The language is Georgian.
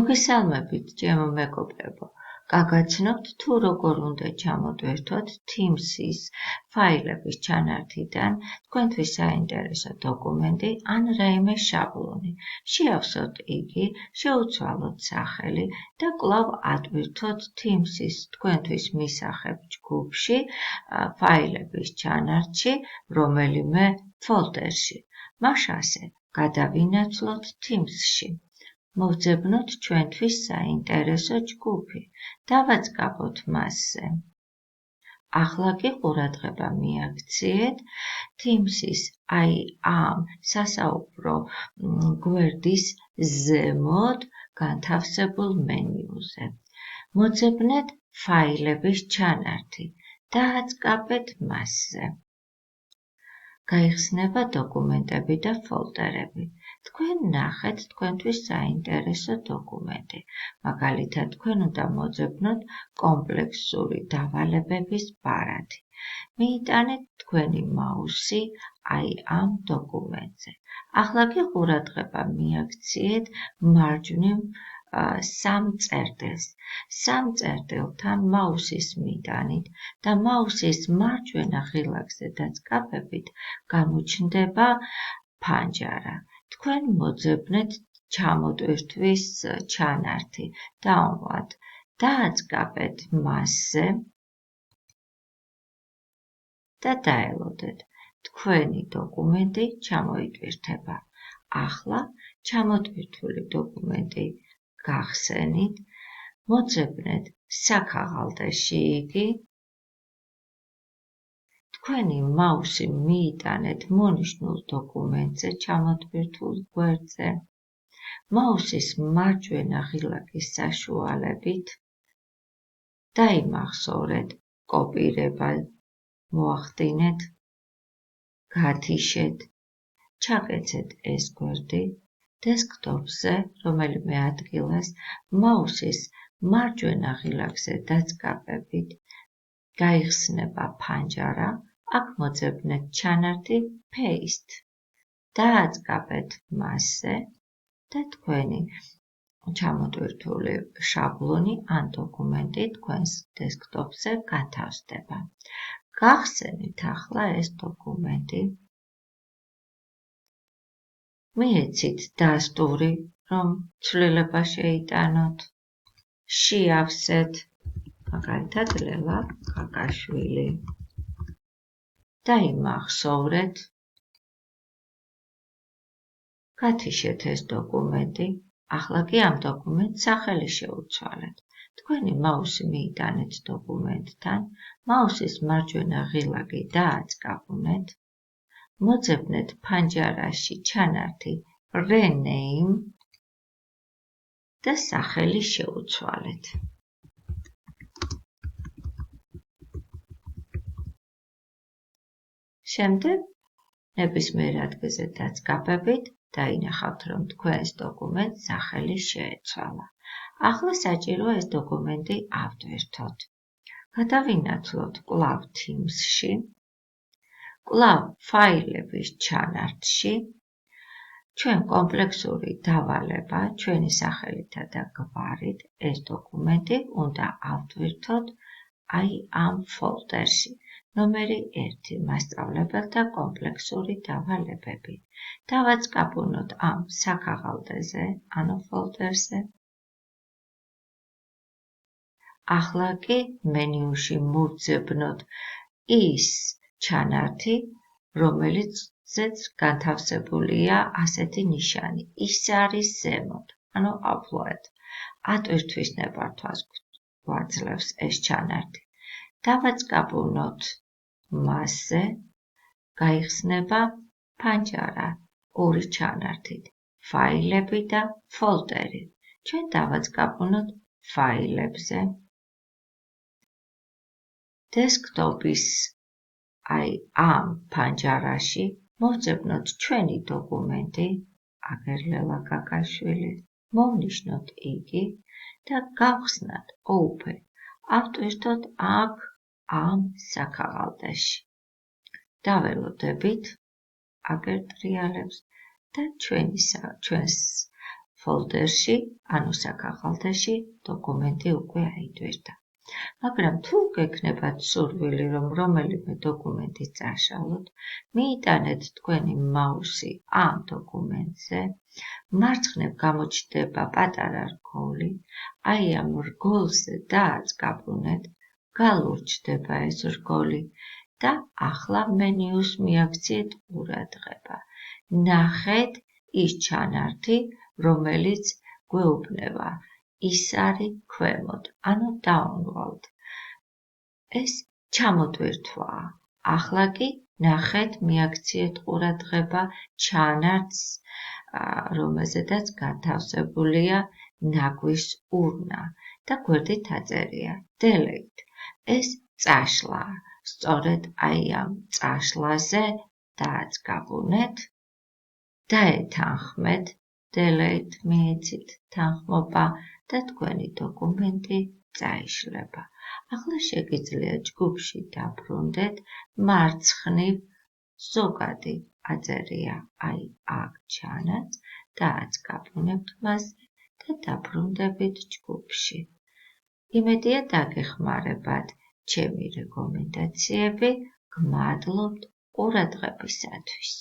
მოგესალმებით, ჩემო მეგობრებო. გაგაცნობთ თუ როგორ უნდა ჩამოტვირთოთ Teams-ის ფაილების ჩანართიდან თქვენთვის საინტერესო დოკუმენტი ან რაიმე შაბლონი. შეავსოთ იგი, შეუცვალოთ სახელი და კვლავ ატვირთოთ Teams-ის თქვენთვის მისახებ ჯგუფში ფაილების ჩანართში რომელიმე ფოლდერში. მას ასე გადავინაცვლოთ Teams-ში. მოვძებნოთ ჩვენთვის საინტერესო ჯგუფი. დავაწყაბოთ მასზე. ახლა კი ყურადღება მიაქციეთ Teams-ის ამ სასაუბრო გვერდის ზემოთ განთავსებულ მენიუზე. მოძებნეთ ფაილების ჩანართი. დააწყაბეთ მასზე. გაიხსნება დოკუმენტები და ფოლდერები. თქვენ ნახეთ თქვენთვის საინტერესო დოკუმენტი. მაგალითად, თქვენ უნდა მოძებნოთ კომპლექსური დავალებების ბარათი. მიიტანეთ თქვენი მაუსი ამ დოკუმენტზე. ახლა კი ყურადღება მიაქციეთ მარჯვნივ სამ წერტილს. სამ წერტილთან მაუსის მიტანით და მაუსის მარჯვენა ღილაკზე დაწყაბებით გამოჩნდება ფანჯარა. თქვენ მოძებნეთ ჩამოტვირთვის ჩანართი. დავამატოთ. დააწყაბეთ მასზე და დაელოდეთ. თქვენი დოკუმენტი ჩამოიტვირთება. ახლა ჩამოტვირთული დოკუმენტი გახსენით, მოძებნეთ საქაღალდეში იგი. თქვენი მაუსი მიიტანეთ მონიშნულ დოკუმენტზე ჩამოტვირთულ გვერდზე. მაუსის მარჯვენა ღილაკის საშუალებით დაიმახსოვრეთ კოპირება, მოახდინეთ, გათიშეთ, ჩაკეცეთ ეს გვერდი დესკტოპზე რომელიმე ადგილას მაუსის მარჯვენა ღილაკზე დაწყაბებით გაიხსნება ფანჯარა, აქ მოძებნეთ ჩანართი Paste. დააწყაბეთ მასზე და თქვენი ჩამოტვირთული შაბლონი ან დოკუმენტი თქვენს დესკტოპზე გათავსდება. გახსენით ახლა ეს დოკუმენტი. მიეცით დასტური, რომ ცვლილება შეიტანოთ. შეავსეთ, მაგალითად ლელა კაკაშვილი. დაიმახსოვრეთ. გათიშეთ ეს დოკუმენტი. ახლა კი ამ დოკუმენტს სახელი შეუცვალეთ. თქვენი მაუსი მიიტანეთ დოკუმენტთან, მაუსის მარჯვენა ღილაკი დააწყაბუნეთ. მოძებნეთ ფანჯარაში ჩანართი Rename და სახელი შეუცვალეთ. შემდეგ ნებისმიერ ადგილზე დაწყაბებით დაინახავთ, რომ თქვენს დოკუმენტს სახელი შეეცვალა. ახლა საჭიროა ეს დოკუმენტი ავტვირთოთ. გადავინაცვლოთ კვლავ Teams-ში, კვლავ ფაილების ჩანართში, ჩვენ კომპლექსური დავალება, ჩვენი სახელითა და გვარით ეს დოკუმენტი უნდა ავტვირთოთ ამ ფოლდერში. ნომერი 1 მასწავლებელთა კომპლექსური დავალებები. დავაწყაბუნოთ ამ საქაღალდეზე, ანუ ფოლდერზე. ახლა კი მენიუში მოვძებნოთ ის ჩანართი, რომელიცაც განთავსებულია ასეთი ნიშანი. ის არის ზემოთ, ანუ upload. ატვირთვის ნებართვას გვაძლევს ეს ჩანართი. დავაწყაბუნოთ მასზე, გაიხსნება ფანჯარა ორი ჩანართით, ფაილები და ფოლდერი. ჩვენ დავაწყაბუნოთ ფაილებზე. დესკტოპის ამ ფანჯარაში მოვძებნოთ ჩვენი დოკუმენტი, აგერლელა კაკაშვილი, მოვნიშნოთ იგი და გავხსნათ Open. ავტვირთოთ აქ ამ საქაღალდეში. დაველოდებით აგერ ტრიალებს და ჩვენს folderში, ანუ საქაღალდაში დოკუმენტი უკვე აიდვირდა. მაგრამ თუ გექნებათ სურვილი, რომ რომელიმე დოკუმენტი წაშალოთ, მიიტანეთ თქვენი მაუსი ამ დოკუმენტზე, მარცხნივ გამოჩნდება პატარა რგოლი, აი ამ რგოლზე დააწკაბუნეთ, galurჩდება ეს რგოლი და ახლა მენიუს მიაქციეთ ყურადღება. ნახეთ ის ჩანართი, რომელიც გვეუბნება. ის არის ქვემოთ, ანუ download. ეს ჩამოტვირთვაა. ახლა კი ნახეთ, მიაქციეთ ყურადღება ჩანართს, რომელზედაც განთავსებულია ნაგვის ურნა და გვერდით აწერია delete. ეს წაშლაა. სწორედ აი ამ წაშლაზე დააწკაბუნეთ, დაეთანხმეთ, delete მიეცით თანხმობა და თქვენი დოკუმენტი წაიშლება. ახლა შეგიძლიათ ჯგუფში დაბრუნდეთ, მარცხნივ ზოგადი აწერია აი აქ ჩანაც, დააწკაბუნებთ მას და დაბრუნდებით ჯგუფში. იმედია დაგეხმარებათ ჩემი რეკომენდაციები, გმადლობთ ყურადღებისათვის.